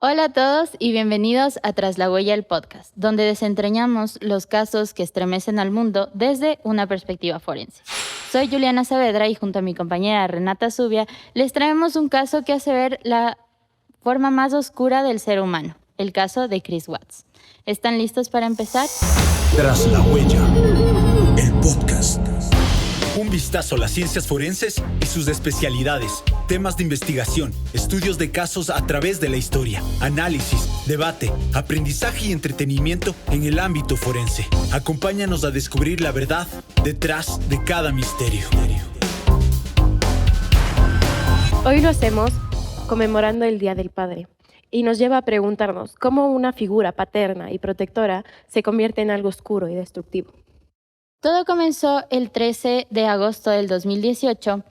Hola a todos y bienvenidos a Tras la Huella, el podcast, donde desentrañamos los casos que estremecen al mundo desde una perspectiva forense. Soy Juliana Saavedra y junto a mi compañera Renata Zubia les traemos un caso que hace ver la forma más oscura del ser humano, el caso de Chris Watts. ¿Están listos para empezar? Tras la Huella, el podcast. Un vistazo a las ciencias forenses y sus especialidades, temas de investigación, estudios de casos a través de la historia, análisis, debate, aprendizaje y entretenimiento en el ámbito forense. Acompáñanos a descubrir la verdad detrás de cada misterio. Hoy lo hacemos conmemorando el Día del Padre y nos lleva a preguntarnos cómo una figura paterna y protectora se convierte en algo oscuro y destructivo. Todo comenzó el 13 de agosto del 2018,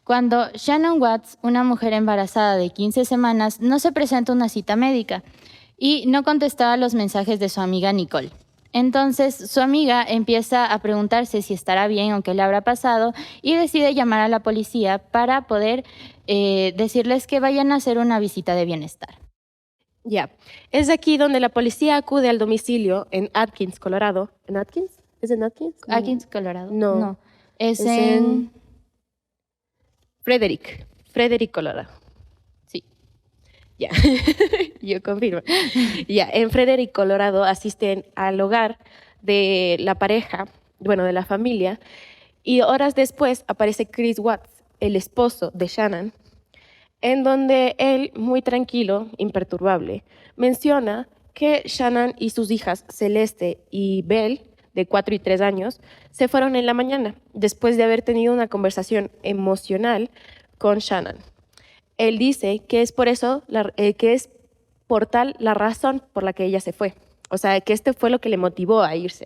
cuando Shannon Watts, una mujer embarazada de 15 semanas, no se presenta a una cita médica y no contestaba los mensajes de su amiga Nicole. Entonces, su amiga empieza a preguntarse si estará bien o qué le habrá pasado y decide llamar a la policía para poder decirles que vayan a hacer una visita de bienestar. Es aquí donde la policía acude al domicilio en Atkins, Colorado. ¿En Atkins? ¿Es en Atkins? Atkins, Colorado. No. Es en... Frederick, Colorado. Sí. Yo confirmo. En Frederick, Colorado, asisten al hogar de la pareja, de la familia, y horas después aparece Chris Watts, el esposo de Shannon, en donde él, muy tranquilo, imperturbable, menciona que Shannon y sus hijas Celeste y Belle, de 4 y 3 años, se fueron en la mañana, después de haber tenido una conversación emocional con Shannon. Él dice que es por eso, que es por tal la razón por la que ella se fue. O sea, que este fue lo que le motivó a irse.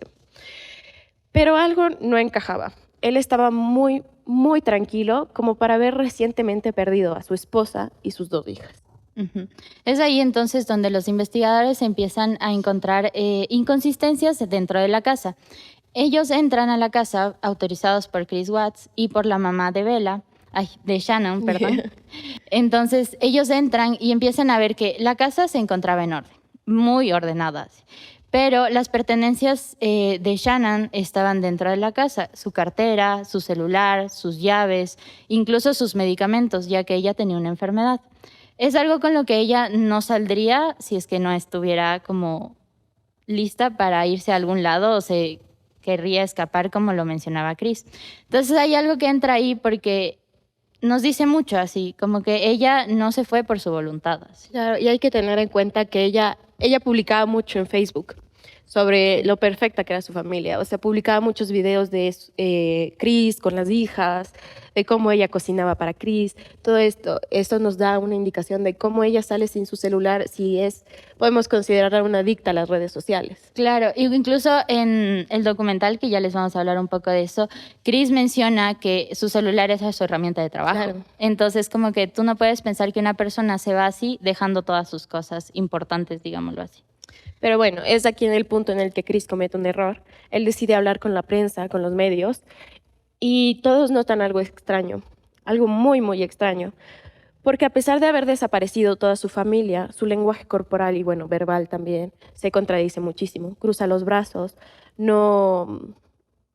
Pero algo no encajaba. Él estaba muy, muy tranquilo como para haber recientemente perdido a su esposa y sus 2 hijas. Es ahí entonces donde los investigadores empiezan a encontrar inconsistencias dentro de la casa. Ellos entran a la casa autorizados por Chris Watts y por la mamá de Shannon, perdón. Entonces ellos entran y empiezan a ver que la casa se encontraba en orden, muy ordenada. Pero las pertenencias de Shannon estaban dentro de la casa, su cartera, su celular, sus llaves, incluso sus medicamentos, ya que ella tenía una enfermedad. Es algo con lo que ella no saldría si es que no estuviera como lista para irse a algún lado o se querría escapar, como lo mencionaba Chris. Entonces hay algo que entra ahí porque nos dice mucho así, como que ella no se fue por su voluntad. Así. Claro, y hay que tener en cuenta que ella publicaba mucho en Facebook sobre lo perfecta que era su familia. O sea, publicaba muchos videos de Chris con las hijas, de cómo ella cocinaba para Chris. Todo esto nos da una indicación de cómo ella sale sin su celular, podemos considerarla una adicta a las redes sociales. Claro, incluso en el documental, que ya les vamos a hablar un poco de eso, Chris menciona que su celular es su herramienta de trabajo. Claro. Entonces, como que tú no puedes pensar que una persona se va así dejando todas sus cosas importantes, digámoslo así. Pero bueno, es aquí en el punto en el que Chris comete un error. Él decide hablar con la prensa, con los medios, y todos notan algo extraño, algo muy, muy extraño. Porque a pesar de haber desaparecido toda su familia, su lenguaje corporal y, verbal también, se contradice muchísimo. Cruza los brazos, no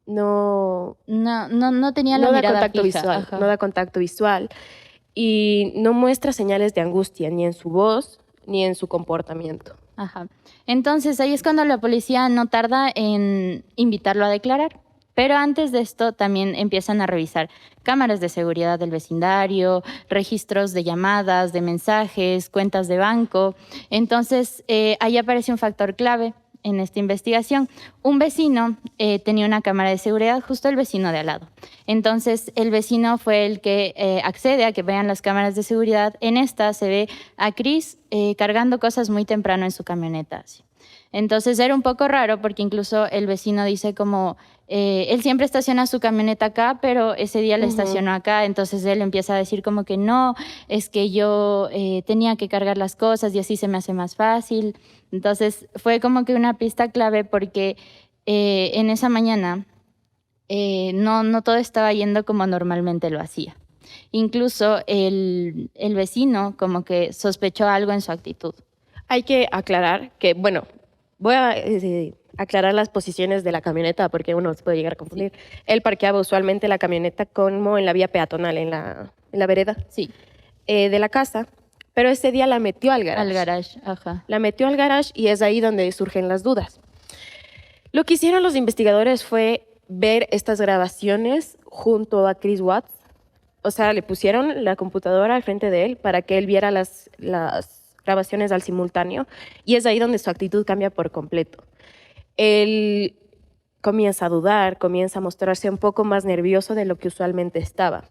tenía la mirada contacto fija. visual, Ajá. no da contacto visual y no muestra señales de angustia ni en su voz ni en su comportamiento. Ajá. Entonces ahí es cuando la policía no tarda en invitarlo a declarar. Pero antes de esto también empiezan a revisar cámaras de seguridad del vecindario, registros de llamadas, de mensajes, cuentas de banco. Entonces ahí aparece un factor clave en esta investigación. Un vecino tenía una cámara de seguridad, justo el vecino de al lado. Entonces el vecino fue el que accede a que vean las cámaras de seguridad. En esta se ve a Chris cargando cosas muy temprano en su camioneta. Así. Entonces era un poco raro porque incluso el vecino dice como, él siempre estaciona su camioneta acá, pero ese día la estacionó acá, entonces él empieza a decir como que no, es que yo tenía que cargar las cosas y así se me hace más fácil. Entonces fue como que una pista clave porque en esa mañana no todo estaba yendo como normalmente lo hacía. Incluso el vecino como que sospechó algo en su actitud. Hay que aclarar que, bueno, voy a aclarar las posiciones de la camioneta porque uno se puede llegar a confundir. Él parqueaba usualmente la camioneta como en la vía peatonal, en la vereda Sí, de la casa, pero ese día la metió al garage. al garage, ajá. La metió al garage y es ahí donde surgen las dudas. Lo que hicieron los investigadores fue ver estas grabaciones junto a Chris Watts. O sea, le pusieron la computadora al frente de él para que él viera las grabaciones al simultáneo y es ahí donde su actitud cambia por completo. Él comienza a dudar, comienza a mostrarse un poco más nervioso de lo que usualmente estaba.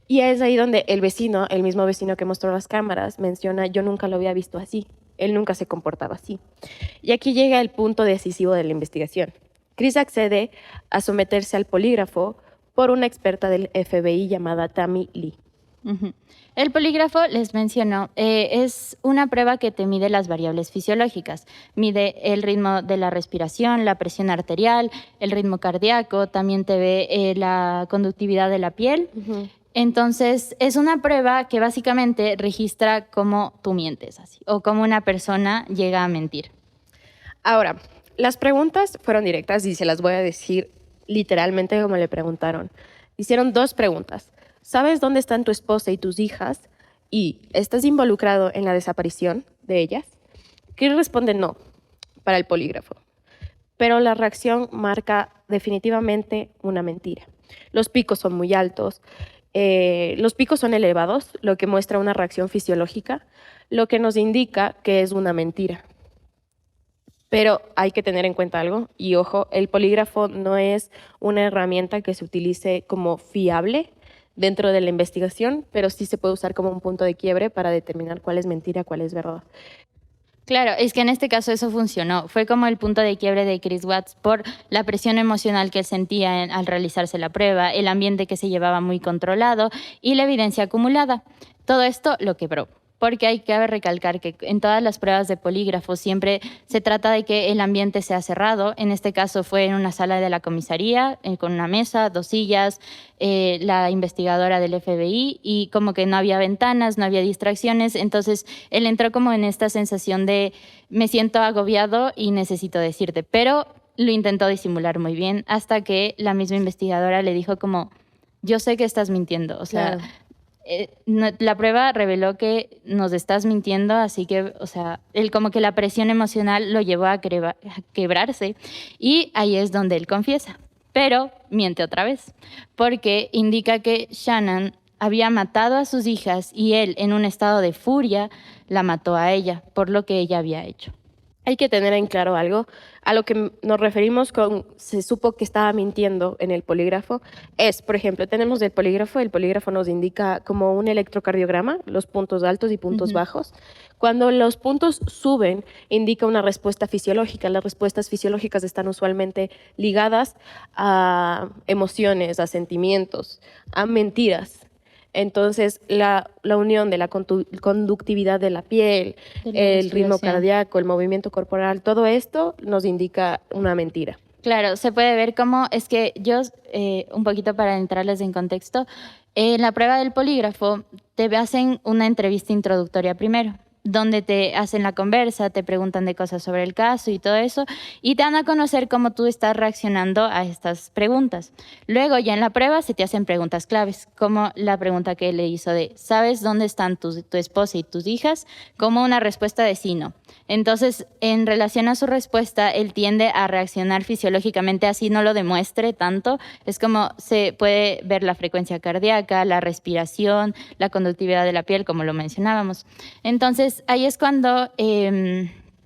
Y es ahí donde el vecino, el mismo vecino que mostró las cámaras, menciona, yo nunca lo había visto así, él nunca se comportaba así. Y aquí llega el punto decisivo de la investigación. Chris accede a someterse al polígrafo por una experta del FBI llamada Tammy Lee. Ujú. El polígrafo, les menciono, es una prueba que te mide las variables fisiológicas. Mide el ritmo de la respiración, la presión arterial, el ritmo cardíaco, también te ve la conductividad de la piel. Entonces, es una prueba que básicamente registra cómo tú mientes así, o cómo una persona llega a mentir. Ahora, las preguntas fueron directas y se las voy a decir literalmente como le preguntaron. Hicieron 2 preguntas. ¿Sabes dónde están tu esposa y tus hijas? ¿Y estás involucrado en la desaparición de ellas? Chris responde no para el polígrafo. Pero la reacción marca definitivamente una mentira. Los picos son muy altos. Los picos son elevados, lo que muestra una reacción fisiológica, lo que nos indica que es una mentira. Pero hay que tener en cuenta algo, y ojo, el polígrafo no es una herramienta que se utilice como fiable dentro de la investigación, pero sí se puede usar como un punto de quiebre para determinar cuál es mentira, cuál es verdad. Claro, es que en este caso eso funcionó. Fue como el punto de quiebre de Chris Watts por la presión emocional que él sentía al realizarse la prueba, el ambiente que se llevaba muy controlado y la evidencia acumulada. Todo esto lo quebró. Porque hay que recalcar que en todas las pruebas de polígrafo siempre se trata de que el ambiente sea cerrado. En este caso fue en una sala de la comisaría, con una mesa, 2 sillas, la investigadora del FBI y como que no había ventanas, no había distracciones. Entonces él entró como en esta sensación de me siento agobiado y necesito decirte. Pero lo intentó disimular muy bien hasta que la misma investigadora le dijo como yo sé que estás mintiendo, o sea... Claro. La prueba reveló que nos estás mintiendo, así que, o sea, él como que la presión emocional lo llevó a quebrarse y ahí es donde él confiesa. Pero miente otra vez, porque indica que Shannon había matado a sus hijas y él, en un estado de furia, la mató a ella por lo que ella había hecho. Hay que tener en claro algo. A lo que nos referimos con se supo que estaba mintiendo en el polígrafo es, por ejemplo, tenemos el polígrafo nos indica como un electrocardiograma, los puntos altos y puntos bajos. Cuando los puntos suben, indica una respuesta fisiológica. Las respuestas fisiológicas están usualmente ligadas a emociones, a sentimientos, a mentiras. Entonces, la unión de la conductividad de la piel, De la el ritmo respiración. cardíaco, el movimiento corporal, todo esto nos indica una mentira. Claro, se puede ver cómo es que yo, un poquito para entrarles en contexto, en la prueba del polígrafo te hacen una entrevista introductoria primero, donde te hacen la conversa, te preguntan de cosas sobre el caso y todo eso, y te dan a conocer cómo tú estás reaccionando a estas preguntas. Luego ya en la prueba se te hacen preguntas claves, como la pregunta que él le hizo de ¿sabes dónde están tu esposa y tus hijas? Como una respuesta de sí, no. Entonces, en relación a su respuesta, él tiende a reaccionar fisiológicamente, así no lo demuestre tanto. Es como se puede ver la frecuencia cardíaca, la respiración, la conductividad de la piel, como lo mencionábamos. Entonces, ahí es cuando...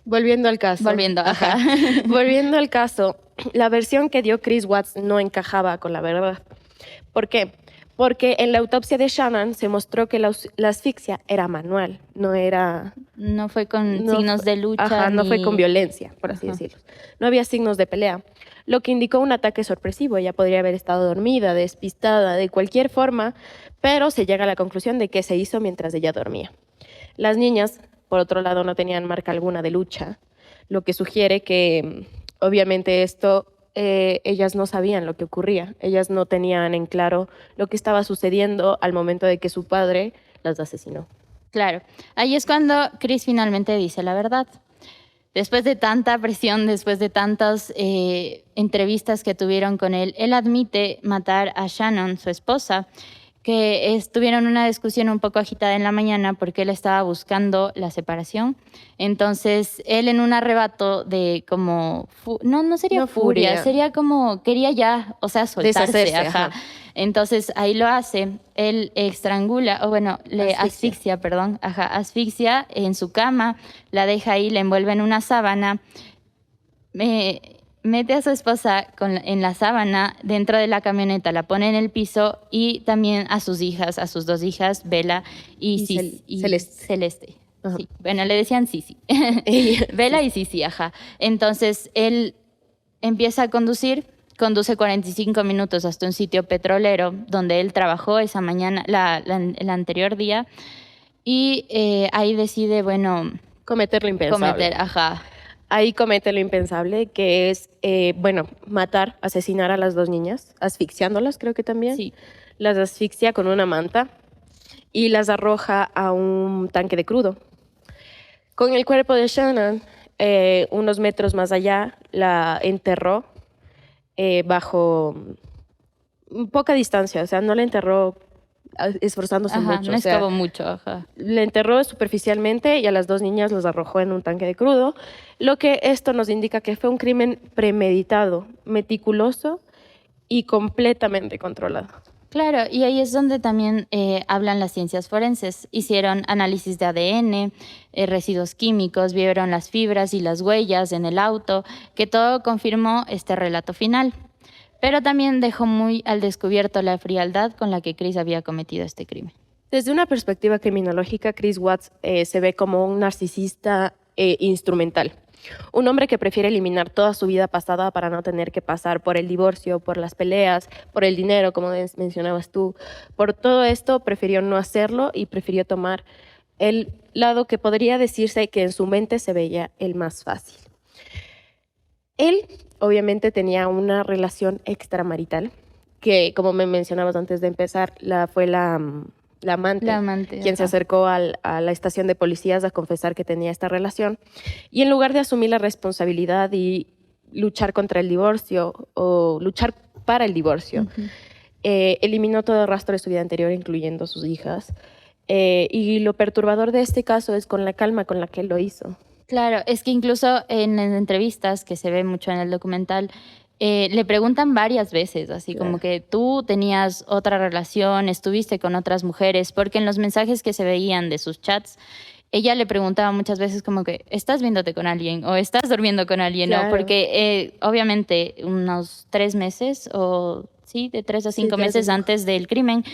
Volviendo al caso. Ajá. Volviendo al caso, la versión que dio Chris Watts no encajaba con la verdad. ¿Por qué? Porque en la autopsia de Shannon se mostró que la asfixia era manual, no era... No fue con no signos fue- de lucha. Ajá, no fue ni- con violencia, por así Ajá. decirlo. No había signos de pelea, lo que indicó un ataque sorpresivo. Ella podría haber estado dormida, despistada, de cualquier forma, pero se llega a la conclusión de que se hizo mientras ella dormía. Las niñas, por otro lado, no tenían marca alguna de lucha, lo que sugiere que, obviamente, ellas no sabían lo que ocurría. Ellas no tenían en claro lo que estaba sucediendo al momento de que su padre las asesinó. Claro, ahí es cuando Chris finalmente dice la verdad. Después de tanta presión, después de tantas entrevistas que tuvieron con él admite matar a Shannon, su esposa, que tuvieron una discusión un poco agitada en la mañana porque él estaba buscando la separación. Entonces, él en un arrebato de como, no sería No, furia, furia. sería como, quería ya, o sea, soltarse. Deshacerse, Ajá. ajá. Entonces, ahí lo hace, él estrangula, o bueno, le Asfixia. asfixia en su cama, la deja ahí, la envuelve en una sábana, mete a su esposa en la sábana dentro de la camioneta, la pone en el piso y también a sus hijas, a sus 2 hijas, Bella y, y Celeste. Celeste. Ajá. Sí. Bueno, le decían Sisi. Ella, Bella sí. y Sisi, ajá. Entonces él empieza a conduce 45 minutos hasta un sitio petrolero donde él trabajó esa mañana, el anterior día, y ahí decide, bueno, Cometer lo impensable. ajá. Ahí comete lo impensable, que es, matar, asesinar a las 2 niñas, asfixiándolas, creo que también. Sí. Las asfixia con una manta y las arroja a un tanque de crudo. Con el cuerpo de Shannon, unos metros más allá, la enterró bajo poca distancia, o sea, no la enterró esforzándose Ajá, mucho. no O sea, excavó mucho, ajá. le enterró superficialmente y a las 2 niñas los arrojó en un tanque de crudo, lo que esto nos indica que fue un crimen premeditado, meticuloso y completamente controlado. Claro, y ahí es donde también hablan las ciencias forenses. Hicieron análisis de ADN, residuos químicos, vieron las fibras y las huellas en el auto, que todo confirmó este relato final. Pero también dejó muy al descubierto la frialdad con la que Chris había cometido este crimen. Desde una perspectiva criminológica, Chris Watts se ve como un narcisista instrumental. Un hombre que prefiere eliminar toda su vida pasada para no tener que pasar por el divorcio, por las peleas, por el dinero, como mencionabas tú. Por todo esto, prefirió no hacerlo y prefirió tomar el lado que podría decirse que en su mente se veía el más fácil. Él, obviamente, tenía una relación extramarital, que, como me mencionabas antes de empezar, fue la amante, quien se ajá. acercó a la estación de policías a confesar que tenía esta relación. Y en lugar de asumir la responsabilidad y luchar contra el divorcio o luchar para el divorcio, eliminó todo rastro de su vida anterior, incluyendo sus hijas. Y lo perturbador de este caso es con la calma con la que él lo hizo. Claro, es que incluso en entrevistas, que se ve mucho en el documental, le preguntan varias veces, así como que tú tenías otra relación, estuviste con otras mujeres, porque en los mensajes que se veían de sus chats, ella le preguntaba muchas veces como que, ¿estás viéndote con alguien? ¿O estás durmiendo con alguien? Claro. ¿No? Porque obviamente unos 3 meses, o sí, de 3 a 5 meses antes del crimen,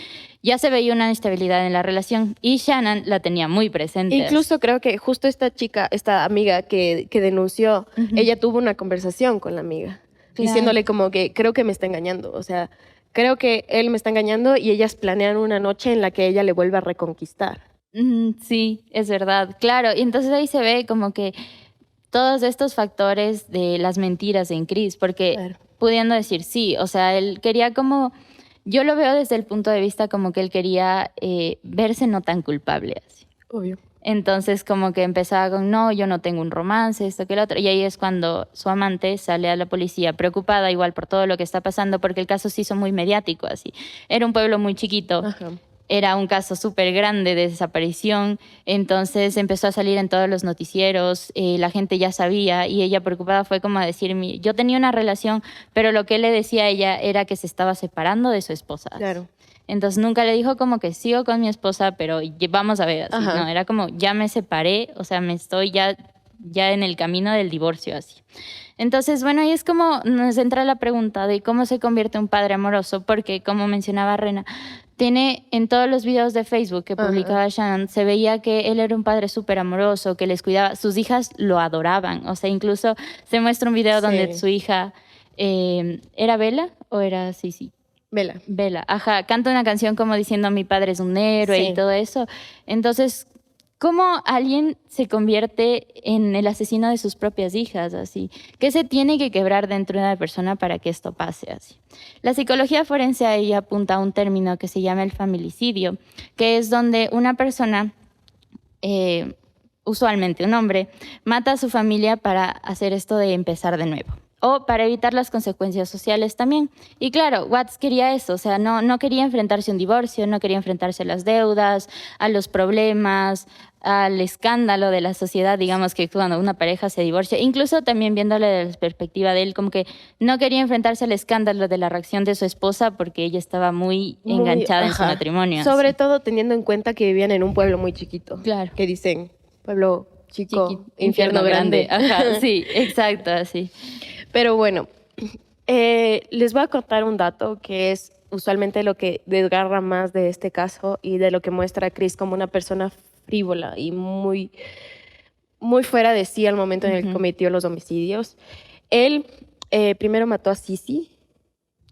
ya se veía una inestabilidad en la relación y Shannon la tenía muy presente. Incluso creo que justo esta chica, esta amiga que denunció, ella tuvo una conversación con la amiga, diciéndole como que creo que me está engañando, o sea, creo que él me está engañando y ellas planean una noche en la que ella le vuelve a reconquistar. Sí, es verdad, claro. Y entonces ahí se ve como que todos estos factores de las mentiras en Chris, porque pudiendo decir sí, o sea, él quería como, yo lo veo desde el punto de vista como que él quería verse no tan culpable así. Obvio. Entonces como que empezaba con, no, yo no tengo un romance, esto que lo otro. Y ahí es cuando su amante sale a la policía preocupada igual por todo lo que está pasando, porque el caso se hizo muy mediático así. Era un pueblo muy chiquito. Ajá. Era un caso súper grande de desaparición, entonces empezó a salir en todos los noticieros, la gente ya sabía y ella preocupada fue como a decirme, yo tenía una relación, pero lo que él le decía a ella era que se estaba separando de su esposa. Claro. Entonces nunca le dijo como que sigo con mi esposa, pero vamos a ver, así, no, era como ya me separé, o sea, me estoy ya en el camino del divorcio, así. Entonces, bueno, ahí es como nos entra la pregunta de cómo se convierte un padre amoroso, porque como mencionaba Rena, tiene en todos los videos de Facebook que publicaba Shannon, se veía que él era un padre súper amoroso, que les cuidaba, sus hijas lo adoraban, o sea, incluso se muestra un video donde su hija, ¿era Bella o era Sisi? Bella, ajá, canta una canción como diciendo mi padre es un héroe y todo eso. Entonces, ¿cómo alguien se convierte en el asesino de sus propias hijas? Así, ¿qué se tiene que quebrar dentro de una persona para que esto pase así? La psicología forense ahí apunta a un término que se llama el familicidio, que es donde una persona usualmente un hombre, mata a su familia para hacer esto de empezar de nuevo. O para evitar las consecuencias sociales también. Y claro, Watts quería eso, o sea, no quería enfrentarse a un divorcio, no quería enfrentarse a las deudas, a los problemas, al escándalo de la sociedad, digamos que cuando una pareja se divorcia, incluso también viéndole desde la perspectiva de él, como que no quería enfrentarse al escándalo de la reacción de su esposa porque ella estaba muy enganchada en su matrimonio. Sobre todo teniendo en cuenta que vivían en un pueblo muy chiquito. Claro. Que dicen, pueblo chico, infierno grande. Ajá, sí, exacto, así. Pero bueno, les voy a contar un dato que es usualmente lo que desgarra más de este caso y de lo que muestra a Chris como una persona frívola y muy, muy fuera de sí al momento en el que cometió los homicidios. Él primero mató a Sissy.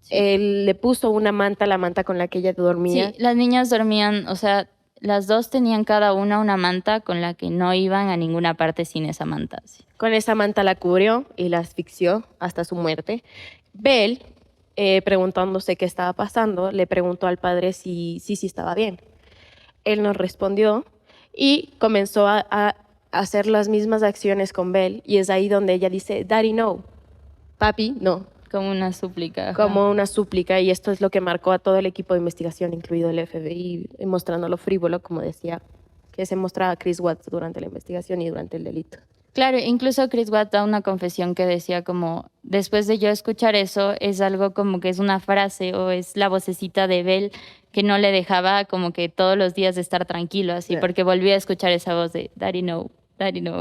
Sí. Él le puso una manta, la manta con la que ella dormía. Sí, las niñas dormían, o sea, las dos tenían cada una manta con la que no iban a ninguna parte sin esa manta. Sí. Con esa manta la cubrió y la asfixió hasta su muerte. Bell, preguntándose qué estaba pasando, le preguntó al padre si estaba bien. Él nos respondió y comenzó a hacer las mismas acciones con Bell. Y es ahí donde ella dice, Daddy, no. Papi, no. Como una súplica. Ajá. Como una súplica, y esto es lo que marcó a todo el equipo de investigación, incluido el FBI, mostrando lo frívolo, como decía, que se mostraba Chris Watts durante la investigación y durante el delito. Claro, incluso Chris Watts da una confesión que decía como, después de yo escuchar eso, es algo como que es una frase o es la vocecita de Bell que no le dejaba como que todos los días de estar tranquilo, así, yeah. Porque volvía a escuchar esa voz de Daddy no,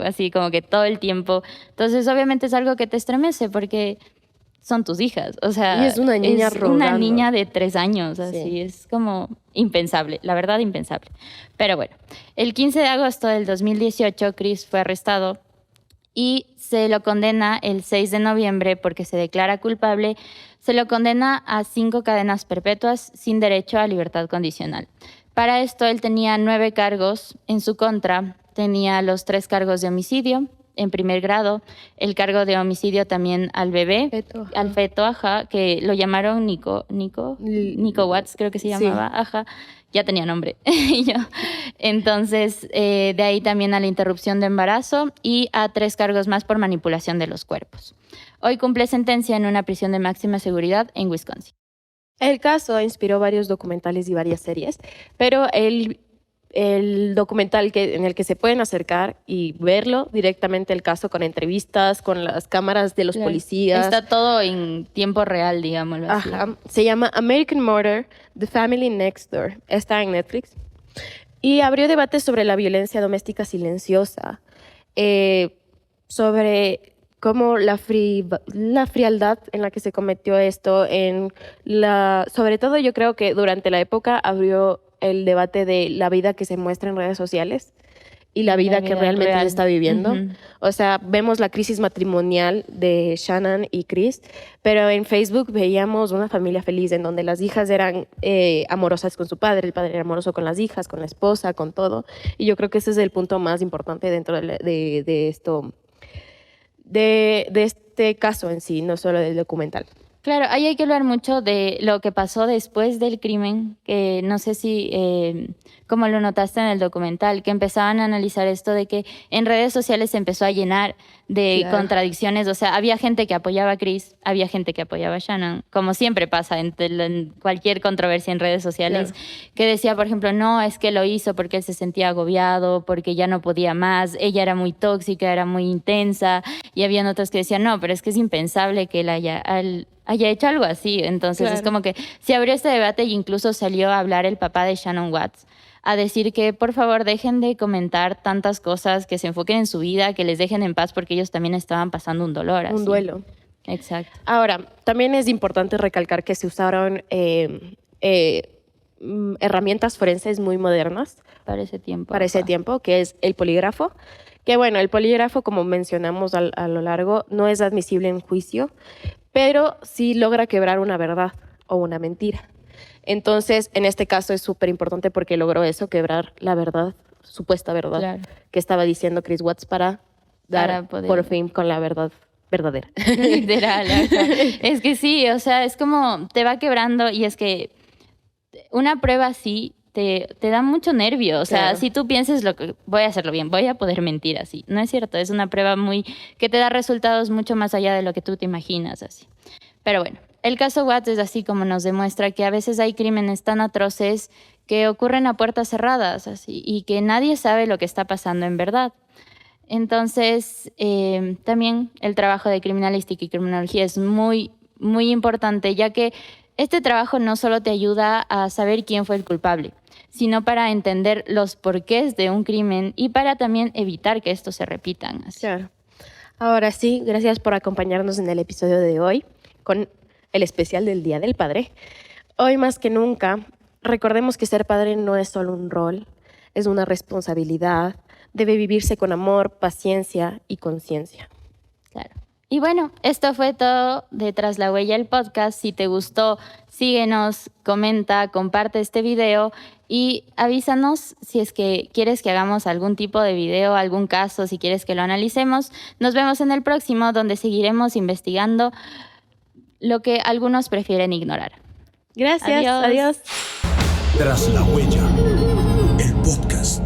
así como que todo el tiempo. Entonces, obviamente es algo que te estremece porque son tus hijas, o sea, y es una niña es una niña de 3 años, así, sí. Es como impensable, la verdad impensable. Pero bueno, el 15 de agosto del 2018 Chris fue arrestado y se lo condena el 6 de noviembre porque se declara culpable, se lo condena a 5 cadenas perpetuas sin derecho a libertad condicional. Para esto él tenía 9 cargos en su contra, tenía los 3 cargos de homicidio en primer grado, el cargo de homicidio también al bebé, al feto, ajá, que lo llamaron Nico Watts, creo que se llamaba, sí. Ajá, ya tenía nombre. Entonces, de ahí también a la interrupción de embarazo y a 3 cargos más por manipulación de los cuerpos. Hoy cumple sentencia en una prisión de máxima seguridad en Wisconsin. El caso inspiró varios documentales y varias series, pero el documental en el que se pueden acercar y verlo directamente el caso con entrevistas, con las cámaras de los policías. Está todo en tiempo real, digámoslo así. Ajá. Se llama American Murder, The Family Next Door. Está en Netflix. Y abrió debates sobre la violencia doméstica silenciosa, sobre cómo la frialdad en la que se cometió esto, sobre todo yo creo que durante la época abrió el debate de la vida que se muestra en redes sociales y la vida que realmente se está viviendo. O sea, vemos la crisis matrimonial de Shannon y Chris, pero en Facebook veíamos una familia feliz en donde las hijas eran amorosas con su padre, el padre era amoroso con las hijas, con la esposa, con todo. Y yo creo que ese es el punto más importante dentro de esto, de este caso en sí, no solo del documental. Claro, ahí hay que hablar mucho de lo que pasó después del crimen, que no sé si, como lo notaste en el documental, que empezaban a analizar esto de que en redes sociales se empezó a llenar de contradicciones. O sea, había gente que apoyaba a Chris, había gente que apoyaba a Shannon, como siempre pasa en cualquier controversia en redes sociales, que decía, por ejemplo, no, es que lo hizo porque él se sentía agobiado, porque ya no podía más, ella era muy tóxica, era muy intensa, y habían otros que decían, no, pero es que es impensable que él haya hecho algo así. Entonces es como que se abrió este debate e incluso salió a hablar el papá de Shannon Watts a decir que por favor dejen de comentar tantas cosas, que se enfoquen en su vida, que les dejen en paz porque ellos también estaban pasando un dolor. Un duelo. Exacto. Ahora, también es importante recalcar que se usaron herramientas forenses muy modernas. Para ese tiempo, que es el polígrafo. Que bueno, el polígrafo, como mencionamos a lo largo, no es admisible en juicio, pero sí logra quebrar una verdad o una mentira. Entonces, en este caso es súper importante porque logró eso, quebrar la verdad, supuesta verdad, que estaba diciendo Chris Watts para dar por fin con la verdad verdadera. Literal. Es que sí, o sea, es como te va quebrando y es que una prueba así te da mucho nervio. O sea, Claro. si tú piensas voy a hacerlo bien, voy a poder mentir así. No es cierto, es una prueba que te da resultados mucho más allá de lo que tú te imaginas así. Pero bueno, el caso Watts es así como nos demuestra que a veces hay crímenes tan atroces que ocurren a puertas cerradas así, y que nadie sabe lo que está pasando en verdad. Entonces, también el trabajo de criminalística y criminología es muy, muy importante, ya que este trabajo no solo te ayuda a saber quién fue el culpable, sino para entender los porqués de un crimen y para también evitar que estos se repitan. Así. Claro. Ahora sí, gracias por acompañarnos en el episodio de hoy con el especial del Día del Padre. Hoy más que nunca, recordemos que ser padre no es solo un rol, es una responsabilidad. Debe vivirse con amor, paciencia y conciencia. Claro. Y bueno, esto fue todo de Tras la Huella, el podcast. Si te gustó, síguenos, comenta, comparte este video y avísanos si es que quieres que hagamos algún tipo de video, algún caso, si quieres que lo analicemos. Nos vemos en el próximo, donde seguiremos investigando lo que algunos prefieren ignorar. Gracias, adiós. Tras la Huella, el podcast.